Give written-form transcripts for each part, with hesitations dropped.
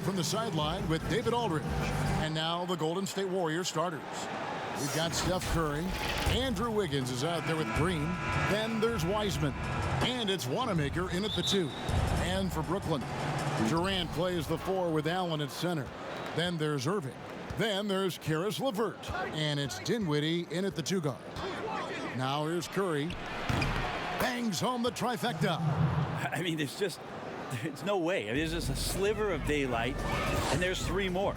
from the sideline with David Aldridge. And now the Golden State Warriors starters. We've got Steph Curry. Andrew Wiggins is out there with Green. Then there's Wiseman. And it's Wanamaker in at the 2. And for Brooklyn, Durant plays the 4 with Allen at center. Then there's Irving. Then there's Caris LeVert. And it's Dinwiddie in at the 2 guard. Now here's Curry. Bangs home the trifecta. I mean, there's no way. I mean, there's just a sliver of daylight, and there's 3 more.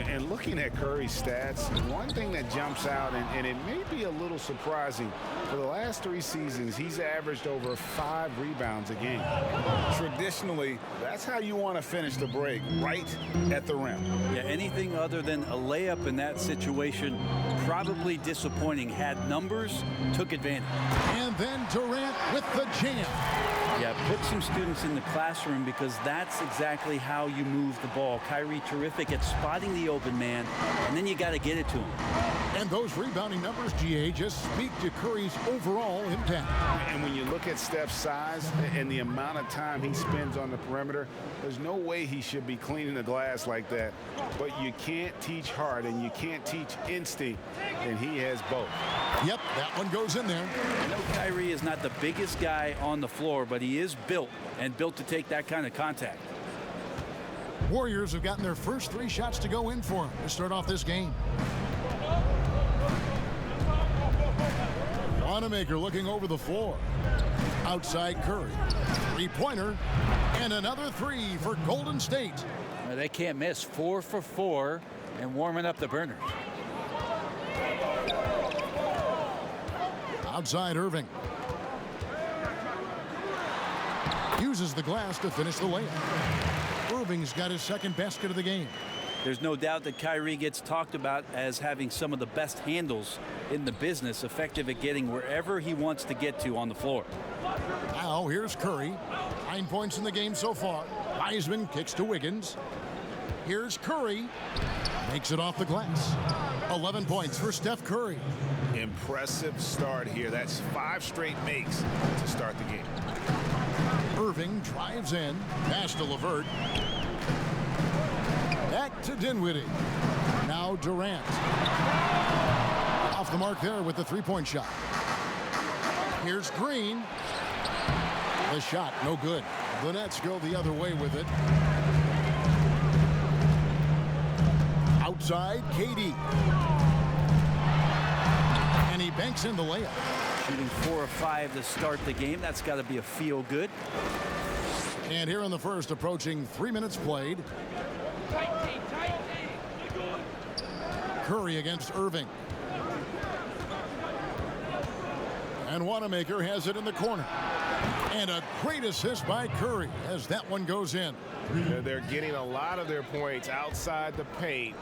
And looking at Curry's stats, one thing that jumps out, and it may be a little surprising, for the last 3 seasons, he's averaged over 5 rebounds a game. Traditionally, that's how you want to finish the break, right at the rim. Yeah, anything other than a layup in that situation, probably disappointing. Had numbers, took advantage. And then Durant with the jam. Yeah, put some students in the classroom because that's exactly how you move the ball. KYRIE terrific at spotting the open man, and then you got to get it to him. And those rebounding numbers, GA, just speak to Curry's overall impact. And when you look at Steph's size and the amount of time he spends on the perimeter, there's no way he should be cleaning the glass like that. But you can't teach heart and you can't teach instinct, and he has both. Yep, that one goes in there. I know KYRIE is not the biggest guy on the floor, but he is built to take that kind of contact. Warriors have gotten their first 3 shots to go in for him to start off this game. Wanamaker looking over the floor. Outside Curry. 3-pointer. And another 3 for Golden State. They can't miss. 4 for 4 and warming up the burners. Outside Irving. Uses the glass to finish the layup. Irving's got his second basket of the game. There's no doubt that KYRIE gets talked about as having some of the best handles in the business, effective at getting wherever he wants to get to on the floor. Now here's Curry. 9 points in the game so far. Wiseman kicks to Wiggins. Here's Curry. Makes it off the glass. 11 points for Steph Curry. Impressive start here. That's 5 straight makes to start the game. Irving drives in. Pass to LeVert. Back to Dinwiddie. Now Durant. Off the mark there with the 3-point shot. Here's Green. The shot, no good. The Nets go the other way with it. Outside, KD. And he banks in the layup. Shooting 4 of 5 to start the game. That's got to be a feel good. And here in the first, approaching 3 minutes played. Curry against Irving. And Wanamaker has it in the corner. And a great assist by Curry as that one goes in. They're getting a lot of their points outside the paint.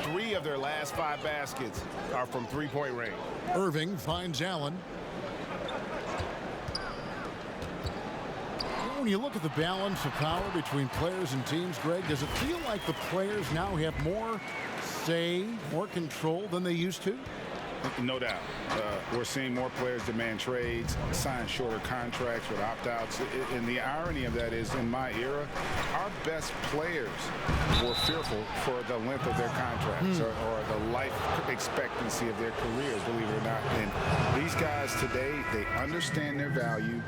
3 of their last 5 baskets are from 3-point range. Irving finds Allen. When you look at the balance of power between players and teams, Greg, does it feel like the players now have more say, more control than they used to? No doubt. We're seeing more players demand trades, sign shorter contracts with opt-outs. And the irony of that is, in my era, our best players were fearful for the length of their contracts or the life expectancy of their careers, believe it or not. And these guys today, they understand their value.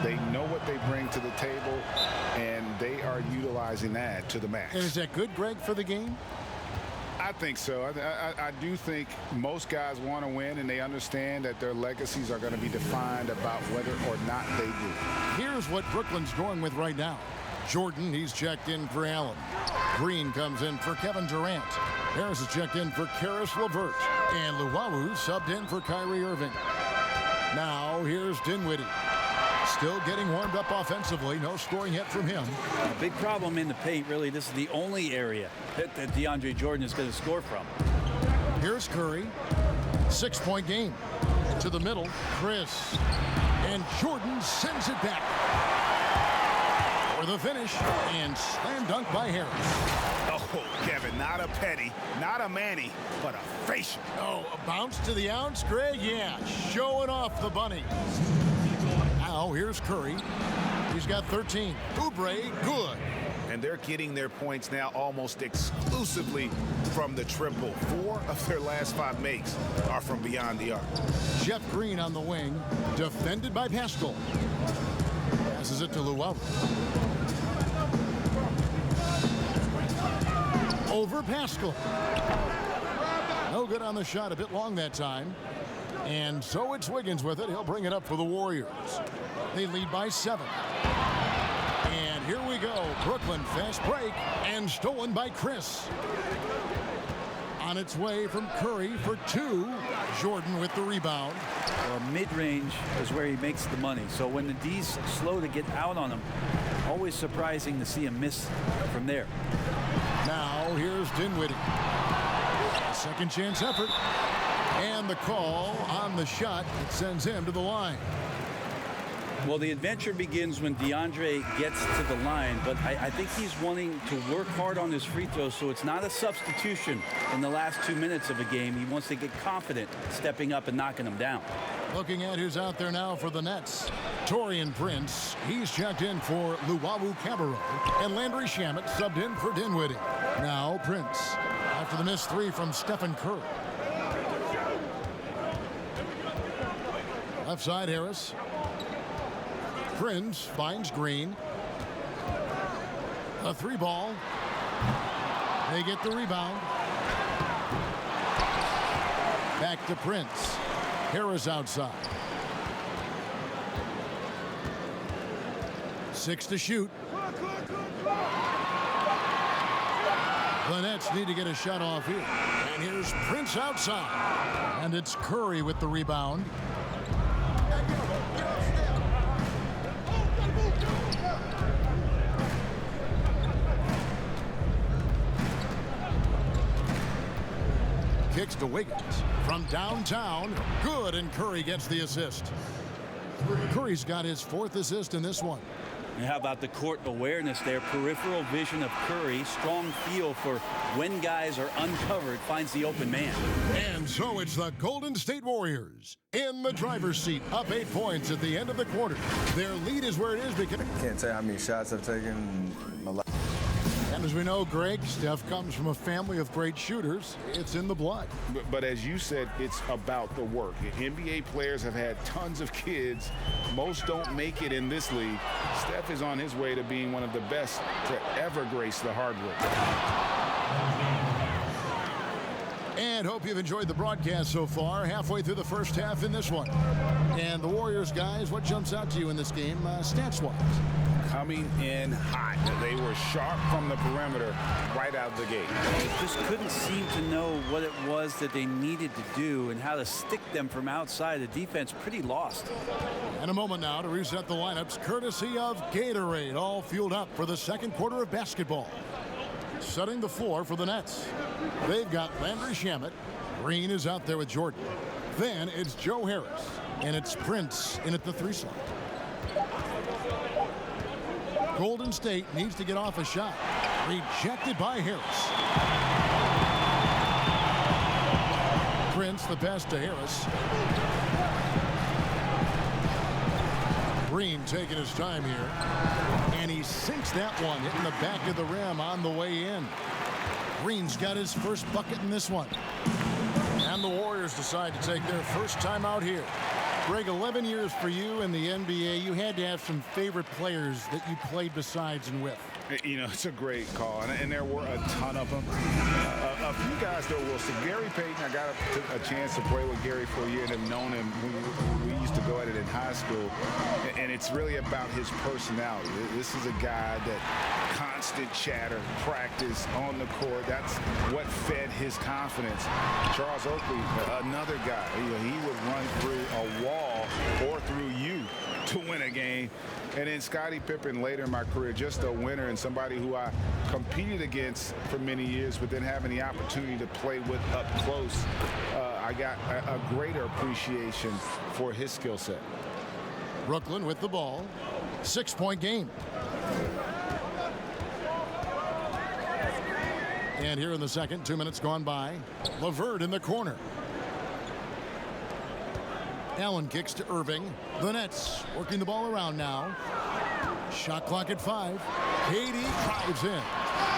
They know what they bring to the table, and they are utilizing that to the max. And is that good, Greg, for the game? I think so. I do think most guys want to win, and they understand that their legacies are going to be defined about whether or not they do. Here's what Brooklyn's going with right now. Jordan, he's checked in for Allen. Green comes in for Kevin Durant. Harris is checked in for Caris LeVert. And Luwawu subbed in for Kyrie Irving. Now here's Dinwiddie. Still getting warmed up offensively. No scoring yet from him. A big problem in the paint, really. This is the only area that DeAndre Jordan is going to score from. Here's Curry. 6-point game. To the middle, Chris. And Jordan sends it back. For the finish, and slam dunk by Harris. Oh, Kevin, not a petty, not a Manny, but a facial. Oh, a bounce to the ounce, Greg? Yeah, showing off the bunny. Now here's Curry. He's got 13. Oubre, good. and they're getting their points now almost exclusively from the triple. 4 of their last 5 makes are from beyond the arc. Jeff Green on the wing, defended by Pascal. Passes it to Llewellyn. Over Pascal. No good on the shot, a bit long that time. And so it's Wiggins with it. He'll bring it up for the Warriors. They lead by 7. And here we go. Brooklyn fast break and stolen by Chris. On its way from Curry for 2. Jordan with the rebound. Well, mid-range is where he makes the money. So when the D's slow to get out on him, always surprising to see him miss from there. Now here's Dinwiddie. A second chance effort. And the call on the shot that sends him to the line. Well, the adventure begins when DeAndre gets to the line, but I think he's wanting to work hard on his free throws, so it's not a substitution in the last 2 minutes of a game. He wants to get confident stepping up and knocking them down. Looking at who's out there now for the Nets. Taurean Prince, he's checked in for Luwawu Cabarrot, and Landry Shamet subbed in for Dinwiddie. Now Prince, after the missed 3 from Stephen Curry. Left side Harris. Prince finds Green. A 3-ball. They get the rebound. Back to Prince. Harris outside. 6 to shoot. The Nets need to get a shot off here. And here's Prince outside. And it's Curry with the rebound. Kicks to Wiggins from downtown. Good, and Curry gets the assist. Curry's got his 4th assist in this one. And how about the court awareness there? Peripheral vision of Curry. Strong feel for when guys are uncovered, finds the open man. And so it's the Golden State Warriors in the driver's seat, up 8 points at the end of the quarter. Their lead is where it is because Can't tell you how many shots I've taken in my life. and as we know, Greg, Steph comes from a family of great shooters. It's in the blood. But as you said, it's about the work. NBA players have had tons of kids. Most don't make it in this league. Steph is on his way to being one of the best to ever grace the hardwood. And hope you've enjoyed the broadcast so far. Halfway through the first half in this one. And the Warriors, guys, what jumps out to you in this game, stats-wise? Coming in hot. They were sharp from the perimeter right out of the gate. They just couldn't seem to know what it was that they needed to do and how to stick them from outside. The defense pretty lost. And a moment now to reset the lineups, courtesy of Gatorade, all fueled up for the second quarter of basketball. Setting the floor for the Nets. They've got Landry Shamet. Green is out there with Jordan. Then it's Joe Harris. And it's Prince in at the 3 slot. Golden State needs to get off a shot. Rejected by Harris. Prince the pass to Harris. Green taking his time here. And he sinks that one, hitting the back of the rim on the way in. Green's got his first bucket in this one. And the Warriors decide to take their first time out here. Greg, 11 years for you in the NBA. You had to have some favorite players that you played besides and with. You know, it's a great call, and there were a ton of them. A few guys, though, Wilson. Gary Payton, I got a chance to play with Gary for a year and have known him. We used to go at it in high school, and it's really about his personality. This is a guy that constant chatter, practice on the court. That's what fed his confidence. Charles Oakley, another guy. He would run through a wall or through you to win a game. And then Scottie Pippen later in my career, just a winner and somebody who I competed against for many years, but then having the opportunity to play with up close, I got a greater appreciation for his skill set. Brooklyn with the ball. 6-point game. And here in the second, 2 minutes gone by. LeVert in the corner. Allen kicks to Irving. The Nets working the ball around now. Shot clock at 5. KD drives in.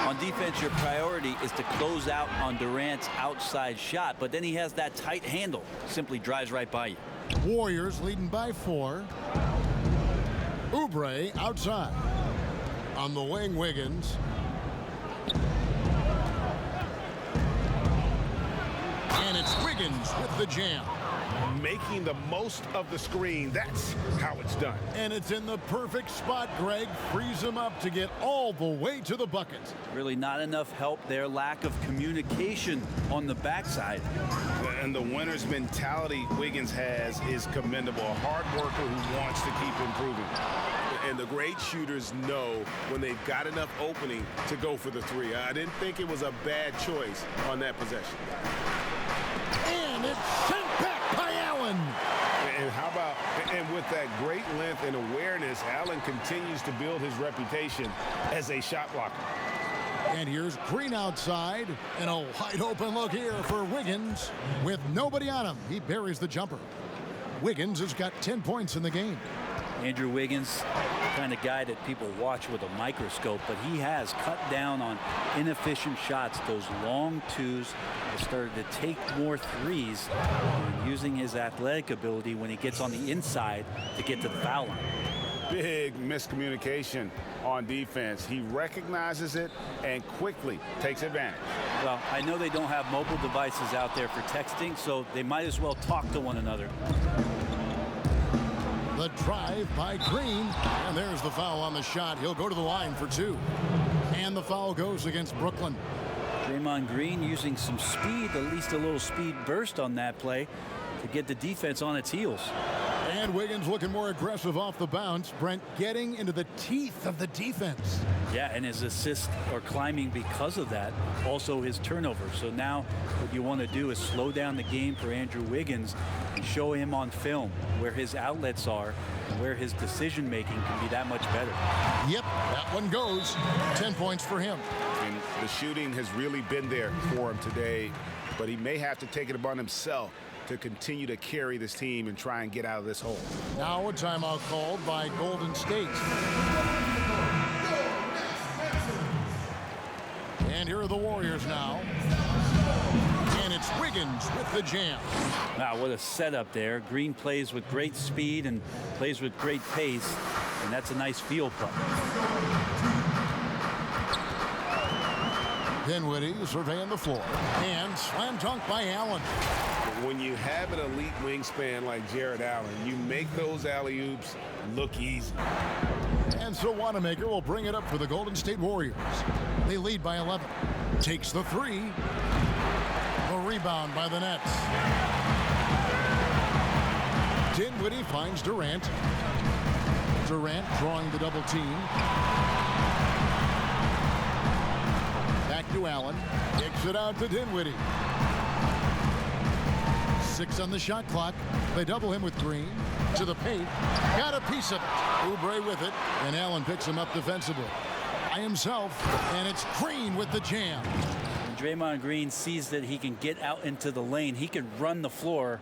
On defense, your priority is to close out on Durant's outside shot, but then he has that tight handle. Simply drives right by you. Warriors leading by 4. Oubre outside. On the wing, Wiggins. And it's Wiggins with the jam. Making the most of the screen. That's how it's done. And it's in the perfect spot, Greg. Frees him up to get all the way to the bucket. Really not enough help there. Lack of communication on the backside. And the winner's mentality Wiggins has is commendable. A hard worker who wants to keep improving. And the great shooters know when they've got enough opening to go for the 3. I didn't think it was a bad choice on that possession. And it's sent back by Allen. And how about, and with that great length and awareness, Allen continues to build his reputation as a shot blocker. And here's Green outside. And a wide open look here for Wiggins. With nobody on him, he buries the jumper. Wiggins has got 10 points in the game. Andrew Wiggins, kind of guy that people watch with a microscope, but he has cut down on inefficient shots. Those long twos have started to take more threes, and using his athletic ability when he gets on the inside to get to the foul line. Big miscommunication on defense. He recognizes it and quickly takes advantage. Well, I know they don't have mobile devices out there for texting, so they might as well talk to one another. The drive by Green, and there's the foul on the shot. He'll go to the line for 2. And the foul goes against Brooklyn. Draymond Green using some speed, at least a little speed burst on that play to get the defense on its heels. And Wiggins looking more aggressive off the bounce. Brent getting into the teeth of the defense. Yeah, and his assists are climbing because of that. Also his turnover. So now what you want to do is slow down the game for Andrew Wiggins and show him on film where his outlets are and where his decision making can be that much better. Yep, that one goes. 10 points for him. And the shooting has really been there for him today, but he may have to take it upon himself to continue to carry this team and try and get out of this hole. Now a timeout called by Golden State. And here are the Warriors now. And it's Wiggins with the jam. Wow, what a setup there. Green plays with great speed and plays with great pace, and that's a nice field play. Dinwiddie surveying the floor. And slam dunk by Allen. When you have an elite wingspan like Jared Allen, you make those alley-oops look easy. And so Wanamaker will bring it up for the Golden State Warriors. They lead by 11. Takes the 3. The rebound by the Nets. Dinwiddie finds Durant. Durant drawing the double team. Back to Allen. Kicks it out to Dinwiddie. 6 on the shot clock. They double him with Green. To the paint. Got a piece of it. Oubre with it. And Allen picks him up defensively. By himself. And it's Green with the jam. When Draymond Green sees that he can get out into the lane, he can run the floor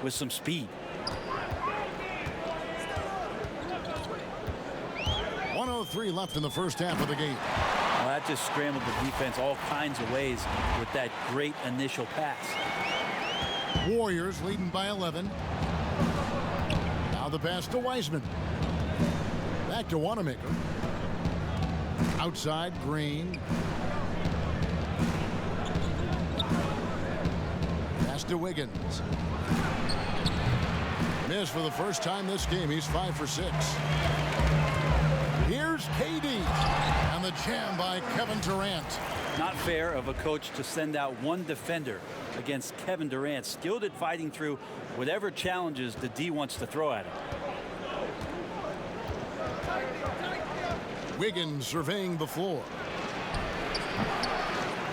with some speed. 1:03 left in the first half of the game. Well, that just scrambled the defense all kinds of ways with that great initial pass. Warriors leading by 11. Now the pass to Wiseman. Back to Wanamaker. Outside, Green. Pass to Wiggins. Missed for the first time this game. He's 5 for 6. Here's KD. And the jam by Kevin Durant. Not fair of a coach to send out one defender against Kevin Durant, skilled at fighting through whatever challenges the D wants to throw at him. Wiggins surveying the floor.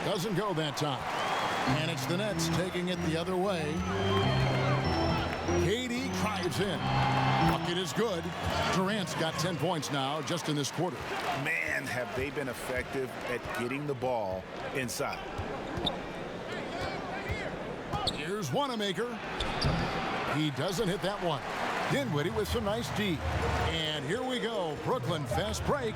Doesn't go that time. And it's the Nets taking it the other way. KD drives in. Bucket is good. Durant's got 10 points now just in this quarter. Man, have they been effective at getting the ball inside. Here's Wanamaker. He doesn't hit that one. Dinwiddie with some nice D. And And here we go. Brooklyn fast break.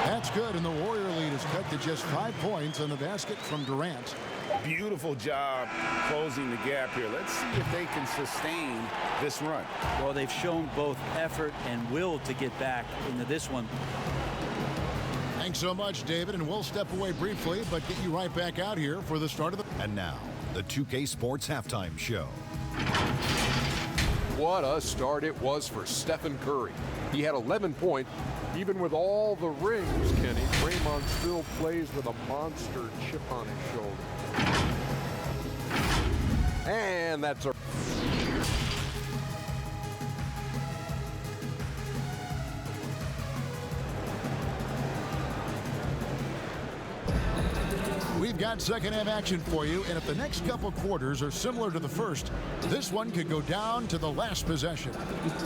That's good, and the Warrior lead is cut to just 5 points on the basket from Durant. Beautiful job closing the gap here. Let's see if they can sustain this run. Well, they've shown both effort and will to get back into this one. Thanks so much, David, and we'll step away briefly, but get you right back out here for the start of the... And now, the 2K Sports Halftime Show. What a start it was for Stephen Curry. He had 11 points. Even with all the rings, Kenny, Draymond still plays with a monster chip on his shoulder. And that's a... We've got second half action for you, and if the next couple quarters are similar to the first, this one could go down to the last possession.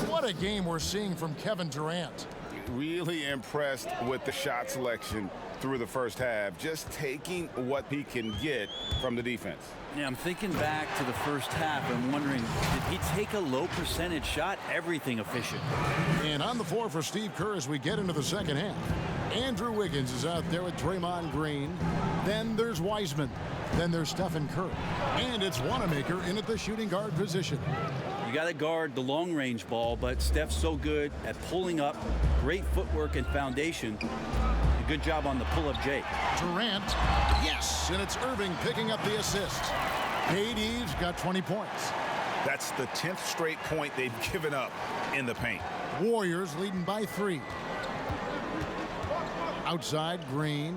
What a game we're seeing from Kevin Durant. Really impressed with the shot selection through the first half, just taking what he can get from the defense. Yeah, I'm thinking back to the first half and wondering, did he take a low percentage shot? Everything efficient. And on the floor for Steve Kerr as we get into the second half. Andrew Wiggins is out there with Draymond Green. Then there's Wiseman. Then there's Stephen Curry. And it's Wanamaker in at the shooting guard position. You got to guard the long-range ball, but Steph's so good at pulling up, great footwork and foundation. A good job on the pull-up J. Durant, yes, and it's Irving picking up the assist. KD's got 20 points. That's the 10th straight point they've given up in the paint. Warriors leading by 3. Outside, Green.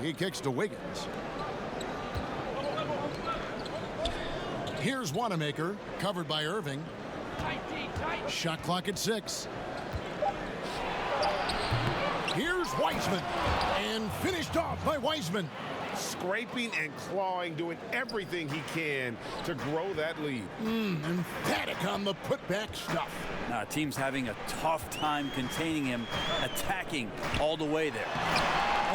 He kicks to Wiggins. Here's Wanamaker, covered by Irving. Shot clock at 6. Here's Wiseman, and finished off by Wiseman. Scraping and clawing, doing everything he can to grow that lead. Emphatic on the putback stuff. Now, team's having a tough time containing him, attacking all the way there.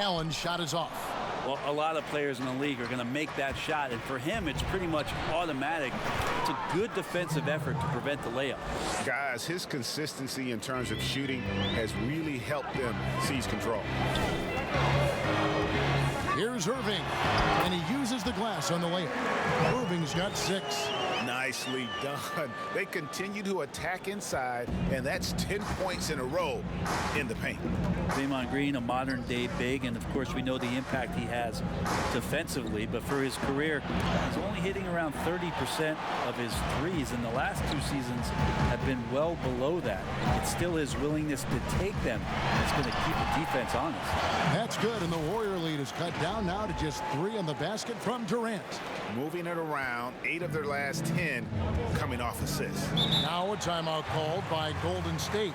Allen's shot is off. Well, a lot of players in the league are going to make that shot, and for him, it's pretty much automatic. It's a good defensive effort to prevent the layup. Guys, his consistency in terms of shooting has really helped them seize control. Here's Irving, and he uses the glass on the layup. Irving's got 6. Nicely done. They continue to attack inside, and that's 10 points in a row in the paint. Draymond Green, a modern-day big, and of course we know the impact he has defensively, but for his career, he's only hitting around 30% of his threes, and the last 2 seasons have been well below that. It's still his willingness to take them that's going to keep the defense honest. That's good, and the Warrior lead is cut down now to just 3 on the basket from Durant. Moving it around, 8 of their last 10 coming off assists. Now a timeout called by Golden State.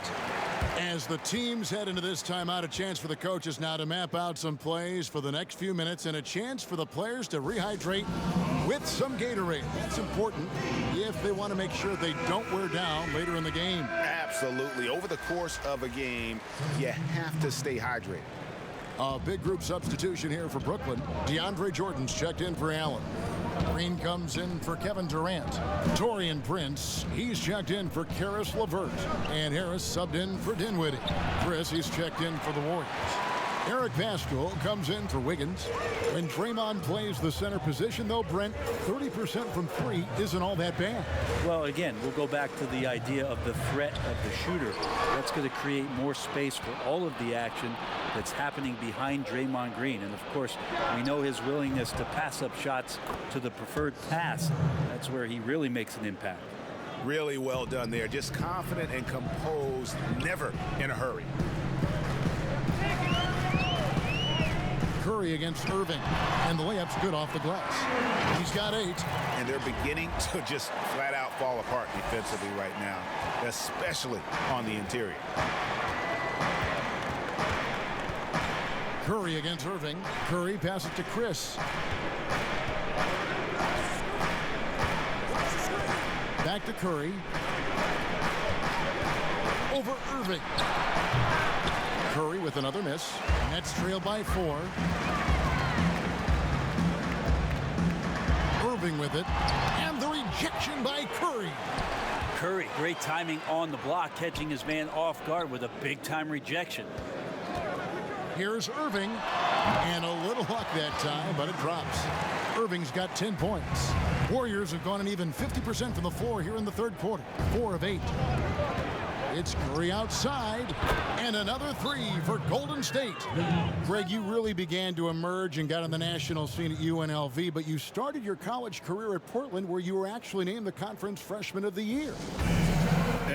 As the teams head into this timeout, a chance for the coaches now to map out some plays for the next few minutes and a chance for the players to rehydrate with some Gatorade. That's important if they want to make sure they don't wear down later in the game. Absolutely. Over the course of a game, you have to stay hydrated. A big group substitution here for Brooklyn. DeAndre Jordan's checked in for Allen. Green comes in for Kevin Durant. Taurean Prince, he's checked in for Karis LeVert. And Harris subbed in for Dinwiddie. Chris, he's checked in for the Warriors. Eric Pascal comes in for Wiggins. When Draymond plays the center position, though, Brent, 30% from 3 isn't all that bad. Well, again, we'll go back to the idea of the threat of the shooter. That's going to create more space for all of the action that's happening behind Draymond Green. And, of course, we know his willingness to pass up shots to the preferred pass. That's where he really makes an impact. Really well done there. Just confident and composed, never in a hurry. Curry against Irving, and the layup's good off the glass. He's got 8. And they're beginning to just flat out fall apart defensively right now, especially on the interior. Curry against Irving. Curry passes to Chris. Back to Curry. Over Irving. Curry with another miss. Nets trail by 4. Irving with it. And the rebound. rejection by Curry. Curry, great timing on the block, catching his man off guard with a big-time rejection. Here's Irving, and a little luck that time, but it drops. Irving's got 10 points. Warriors have gone an even 50% from the floor here in the third quarter, 4 of 8. It's Curry outside, and another three for Golden State. Greg, you really began to emerge and got on the national scene at UNLV, but you started your college career at Portland, where you were actually named the Conference Freshman of the Year.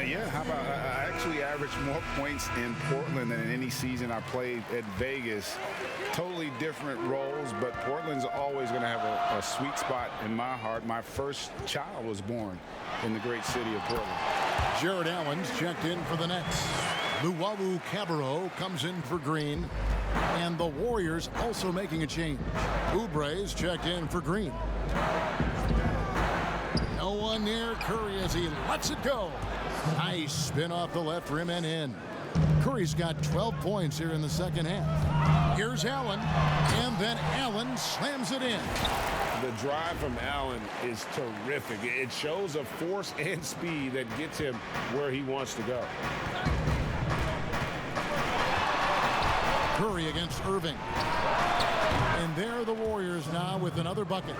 Yeah, how about I actually averaged more points in Portland than in any season I played at Vegas. Totally different roles, but Portland's always going to have a sweet spot in my heart. My first child was born in the great city of Portland. Jared Allen's checked in for the Nets. Luwawu Cabarro comes in for Green. And the Warriors also making a change. Oubre's checked in for Green. No one near Curry as he lets it go. Nice spin off the left rim and in. Curry's got 12 points here in the second half. Here's Allen, and then Allen slams it in. The drive from Allen is terrific. It shows a force and speed that gets him where he wants to go. Curry against Irving. And there are the Warriors now with another bucket.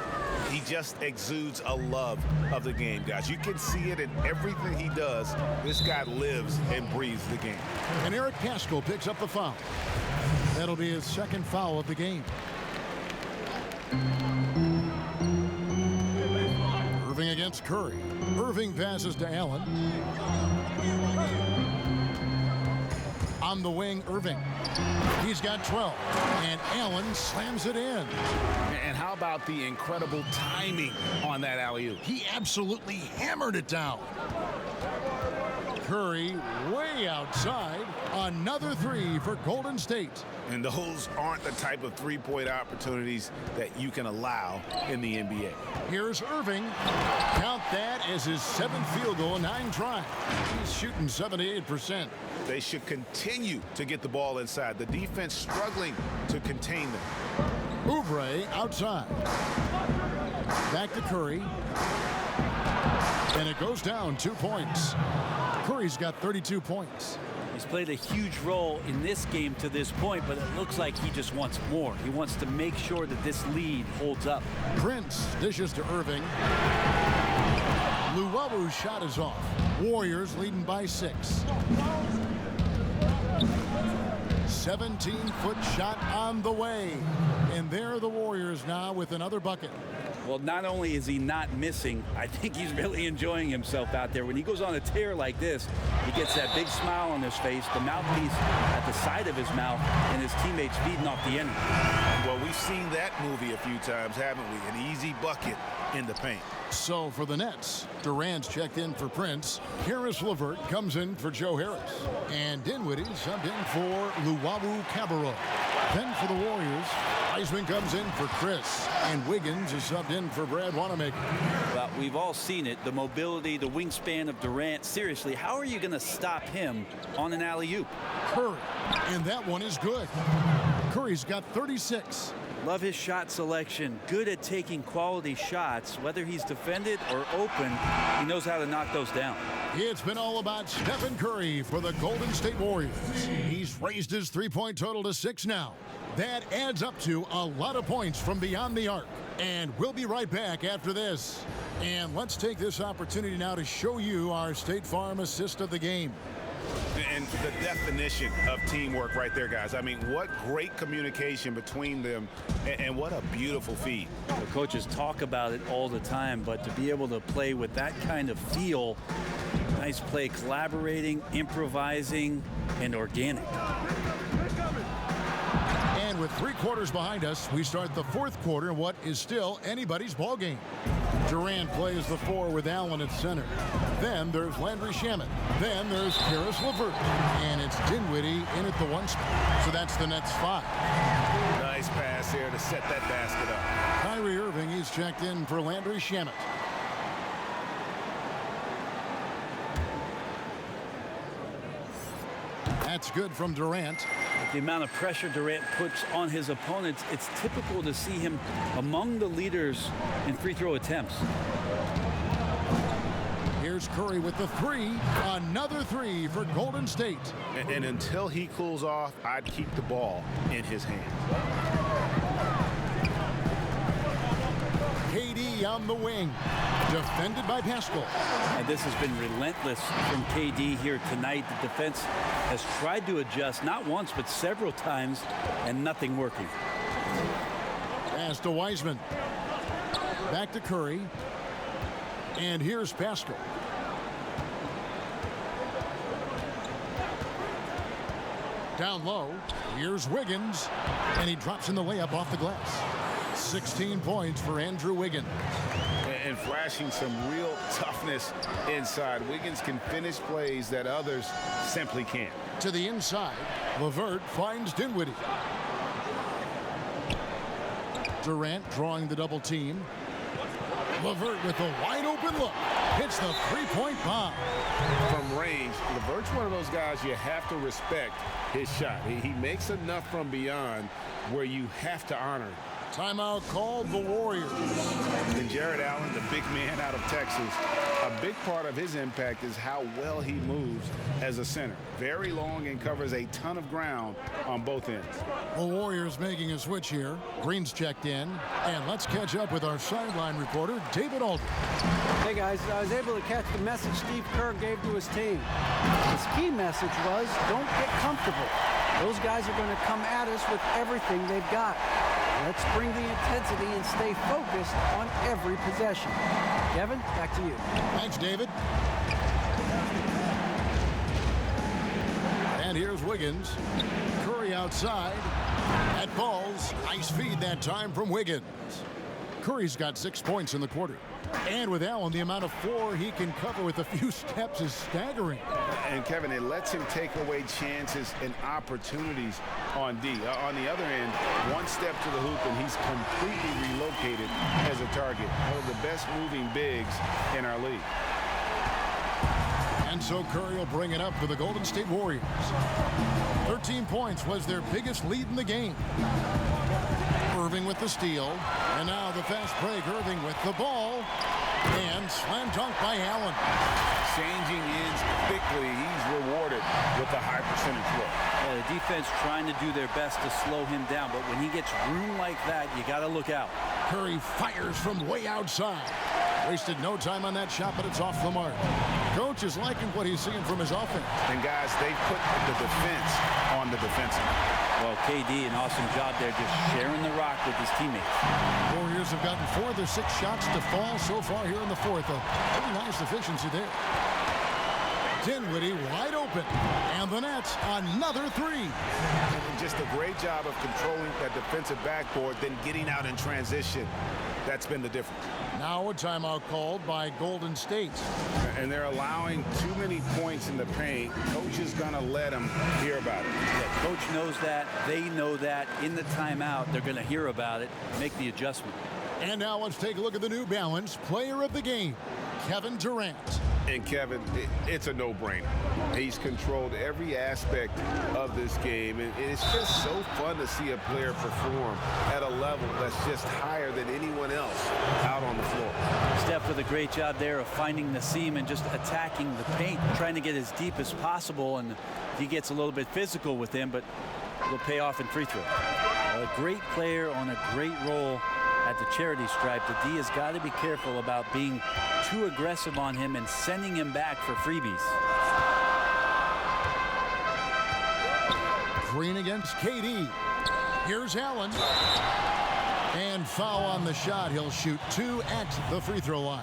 He just exudes a love of the game, guys. You can see it in everything he does. This guy lives and breathes the game. And Eric Paschal picks up the foul. That'll be his second foul of the game. Irving against Curry. Irving passes to Allen. On the wing, Irving. He's got 12, and Allen slams it in. And how about the incredible timing on that alley-oop? He absolutely hammered it down. Curry way outside. Another three for Golden State. And those aren't the type of three-point opportunities that you can allow in the NBA. Here's Irving. Count that as his 7th field goal in 9 tries. He's shooting 78%. They should continue to get the ball inside. The defense struggling to contain them. Oubre outside. Back to Curry. And it goes down 2 points. Curry's got 32 points. He's played a huge role in this game to this point, but it looks like he just wants more. He wants to make sure that this lead holds up. Prince dishes to Irving. Luwabu's shot is off. Warriors leading by 6. 17-foot shot on the way. And there are the Warriors now with another bucket. Well, not only is he not missing, I think he's really enjoying himself out there. When he goes on a tear like this, he gets that big smile on his face, the mouthpiece at the side of his mouth, and his teammates feeding off the energy. Well, we've seen that movie a few times, haven't we? An easy bucket in the paint. So for the Nets, Durant's checked in for Prince. Harris LeVert comes in for Joe Harris. And Dinwiddie subbed in for Luwawu Cabarro. Then for the Warriors, Wiseman comes in for Chris. And Wiggins is subbed in for Brad Wanamaker. Well, we've all seen it, the mobility, the wingspan of Durant. Seriously, how are you going to stop him on an alley-oop? Curry, and that one is good. Curry's got 36. Love his shot selection. Good at taking quality shots. Whether he's defended or open, he knows how to knock those down. It's been all about Stephen Curry for the Golden State Warriors. He's raised his three-point total to 6 now. That adds up to a lot of points from beyond the arc. And we'll be right back after this. And let's take this opportunity now to show you our State Farm assist of the game. And the definition of teamwork right there, guys. I mean, what great communication between them, and what a beautiful feed. The coaches talk about it all the time, but to be able to play with that kind of feel, nice play, collaborating, improvising, and organic. And with 3 quarters behind us, we start the 4th quarter in what is still anybody's ball game. Durant plays the 4 with Allen at center. Then there's Landry Shamet. Then there's Harris LeVert. And it's Dinwiddie in at the 1 spot. So that's the Nets 5. Nice pass here to set that basket up. Kyrie Irving, he's checked in for Landry Shamet. That's good from Durant. The amount of pressure Durant puts on his opponents, it's typical to see him among the leaders in free throw attempts. There's Curry with the three. Another three for Golden State. And until he cools off, I'd keep the ball in his hands. KD on the wing. Defended by Pascal. And this has been relentless from KD here tonight. The defense has tried to adjust, not once, but several times, and nothing working. Pass to Wiseman. Back to Curry. And here's Pascal. Down low. Here's Wiggins. And he drops in the layup off the glass. 16 points for Andrew Wiggins. And flashing some real toughness inside. Wiggins can finish plays that others simply can't. To the inside. LeVert finds Dinwiddie. Durant drawing the double team. LeVert with a wide open look. Hits the three-point bomb. From range, LeVert's one of those guys you have to respect his shot. He makes enough from beyond where you have to honor him. Timeout called the Warriors. And Jared Allen, the big man out of Texas, a big part of his impact is how well he moves as a center. Very long and covers a ton of ground on both ends. The Warriors making a switch here. Green's checked in. And let's catch up with our sideline reporter, David Aldridge. Hey guys, I was able to catch the message Steve Kerr gave to his team. His key message was, don't get comfortable. Those guys are going to come at us with everything they've got. Let's bring the intensity and stay focused on every possession. Kevin, back to you. Thanks, David. And here's Wiggins. Curry outside. At balls. Nice feed that time from Wiggins. Curry's got 6 points in the quarter. And with Allen, the amount of floor he can cover with a few steps is staggering. And Kevin, it lets him take away chances and opportunities on D. On the other end, one step to the hoop and he's completely relocated as a target. One of the best moving bigs in our league. And so Curry will bring it up for the Golden State Warriors. 13 points was their biggest lead in the game. Irving with the steal. And now the fast break. Irving with the ball. And slam dunk by Allen. Changing ends quickly. He's rewarded with a high percentage look. Yeah, the defense trying to do their best to slow him down, but when he gets room like that, you got to look out. Curry fires from way outside. Wasted no time on that shot, but it's off the mark. Coach is liking what he's seeing from his offense. And guys, they put the defense on the defensive. Well, KD, an awesome job there, just sharing the rock with his teammates. Warriors have gotten 4 of their 6 shots to fall so far here in the fourth. A pretty nice efficiency there. Dinwiddie wide open. And the Nets, another three. And just a great job of controlling that defensive backboard, then getting out in transition. That's been the difference. Now a timeout called by Golden State. And they're allowing too many points in the paint. Coach is going to let them hear about it. Yeah, coach knows that. They know that. In the timeout, they're going to hear about it, make the adjustment. And now let's take a look at the New Balance player of the game, Kevin Durant. And Kevin, it's a no-brainer. He's controlled every aspect of this game, and it's just so fun to see a player perform at a level that's just higher than anyone else out on the floor. Steph with a great job there of finding the seam and just attacking the paint, trying to get as deep as possible, and he gets a little bit physical with him, but it'll pay off in free throw. A great player on a great role at the charity stripe. The D has got to be careful about being too aggressive on him and sending him back for freebies. Green against KD. Here's Allen. And foul on the shot. He'll shoot 2 at the free throw line.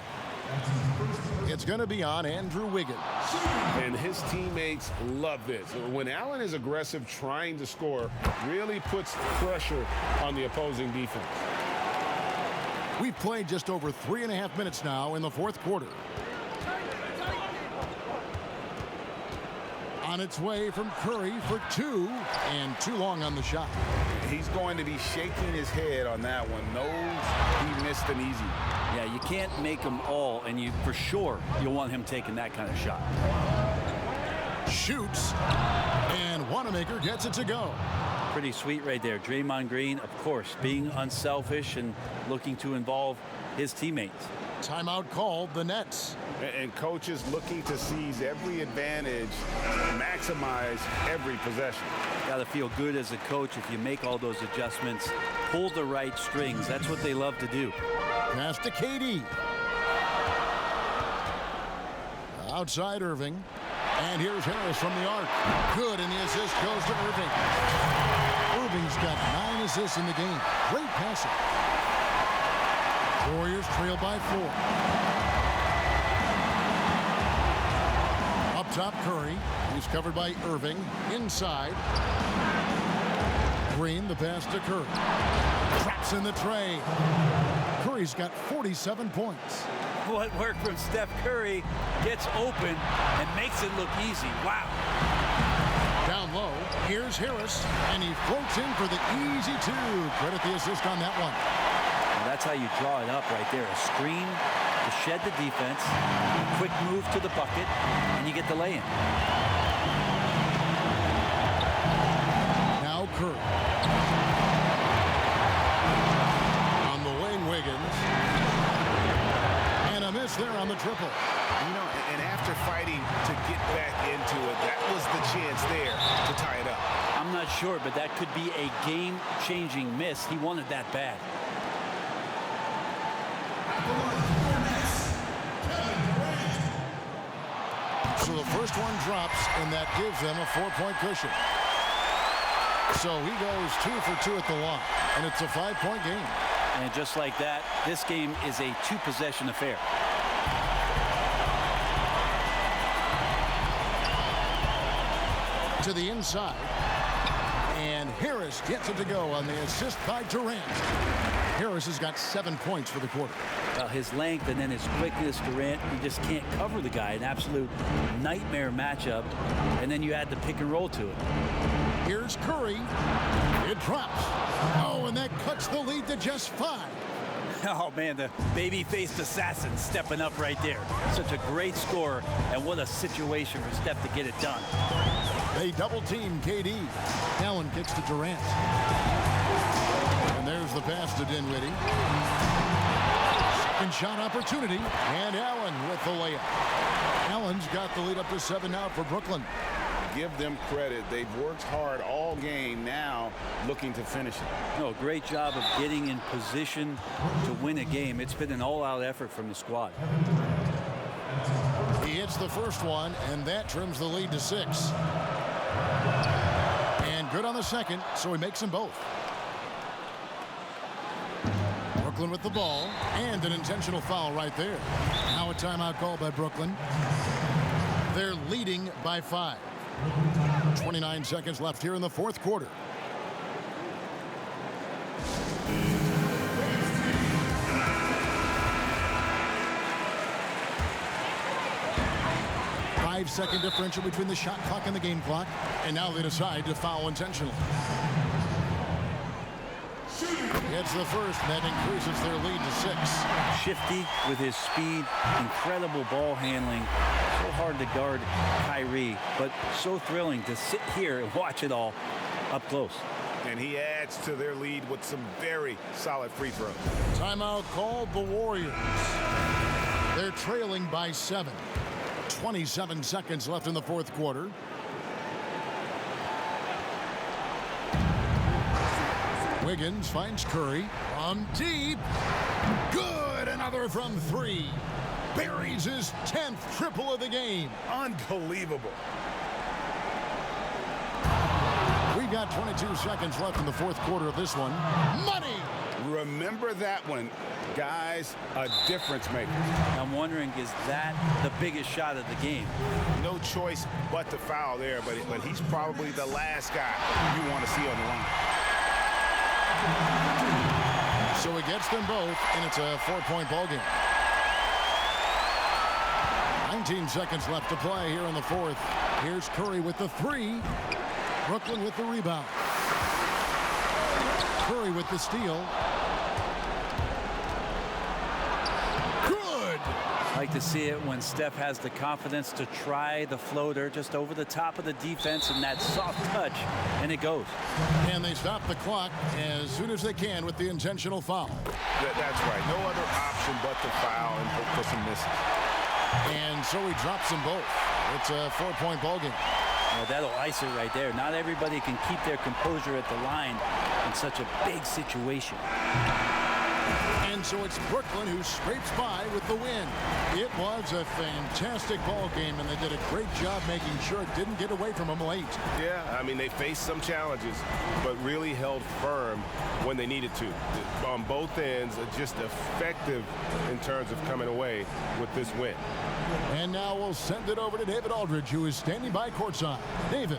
It's going to be on Andrew Wiggins. And his teammates love this. When Allen is aggressive trying to score, really puts pressure on the opposing defense. We've played just over 3.5 minutes now in the fourth quarter. On its way from Curry for 2, and too long on the shot. He's going to be shaking his head on that one. Knows he missed an easy. Yeah, you can't make them all, and you for sure you'll want him taking that kind of shot. Shoots, and Wanamaker gets it to go. Pretty sweet right there. Draymond Green, of course, being unselfish and looking to involve his teammates. Timeout called the Nets. And coaches looking to seize every advantage, maximize every possession. Got to feel good as a coach if you make all those adjustments, pull the right strings. That's what they love to do. Pass to KD. Outside Irving. And here's Harris from the arc. Good, and the assist goes to Irving. Irving's got 9 assists in the game. Great passing. Warriors trail by 4. Up top, Curry. He's covered by Irving. Inside. Green, the pass to Curry. Traps in the tray. Curry's got 47 points. What work from Steph Curry gets open and makes it look easy. Wow. Down low, here's Harris, and he floats in for the easy 2. Credit the assist on that one. And that's how you draw it up right there. A screen to shed the defense, a quick move to the bucket, and you get the lay-in. Now Curry. On the wing, Wiggins. And a miss there on the triple. You know, and after fighting to get back into it, that was the chance there to tie it up. I'm not sure, but that could be a game-changing miss. He wanted that bad. So the first one drops, and that gives them a 4-point cushion. So he goes 2 for 2 at the line, and it's a 5-point game. And just like that, this game is a 2-possession affair. To the inside, and Harris gets it to go on the assist by Durant. Harris has got 7 points for the quarter. Well, his length and then his quickness, Durant, you just can't cover the guy. An absolute nightmare matchup. And then you add the pick and roll to it. Here's Curry. It drops. Oh, and that cuts the lead to just 5. Oh, man, the baby-faced assassin stepping up right there. Such a great score, and what a situation for Steph to get it done. They double-team KD. Allen kicks to Durant. And there's the pass to Dinwiddie. Second shot opportunity, and Allen with the layup. Allen's got the lead up to 7 now for Brooklyn. Give them credit. They've worked hard all game, now looking to finish it. No, great job of getting in position to win a game. It's been an all-out effort from the squad. He hits the first one, and that trims the lead to 6. And good on the second, so he makes them both. Brooklyn with the ball, and an intentional foul right there. Now a timeout call by Brooklyn. They're leading by 5. 29 seconds left here in the 4th quarter. Five-second differential between the shot clock and the game clock. And now they decide to foul intentionally. It's the first, that increases their lead to 6. Shifty with his speed, incredible ball handling. So hard to guard KYRIE, but so thrilling to sit here and watch it all up close. And he adds to their lead with some very solid free throws. Timeout called the Warriors. They're trailing by 7. 27 seconds left in the 4th quarter. Wiggins finds Curry from deep. Good, another from 3. Buries his 10th triple of the game. Unbelievable. We've got 22 seconds left in the 4th quarter of this one. Money! Remember that one, guys, a difference maker. I'm wondering, is that the biggest shot of the game? No choice but to foul there, but he's probably the last guy you want to see on the line. So it gets them both, and it's a 4-point ball game. 19 seconds left to play here in the 4th. Here's Curry with the 3. Brooklyn with the rebound. Curry with the steal. Good! Like to see it when Steph has the confidence to try the floater just over the top of the defense and that soft touch, and it goes. And they stop the clock as soon as they can with the intentional foul. That's right. No other option but to foul and hope for some misses. And so he drops them both. It's a 4-point ball game. Well, that'll ice it right there. Not everybody can keep their composure at the line in such a big situation. And so it's Brooklyn who scrapes by with the win. It was a fantastic ball game, and they did a great job making sure it didn't get away from them late. Yeah, I mean, they faced some challenges, but really held firm when they needed to. On both ends, just effective in terms of coming away with this win. And now we'll send it over to David Aldridge, who is standing by courtside. David.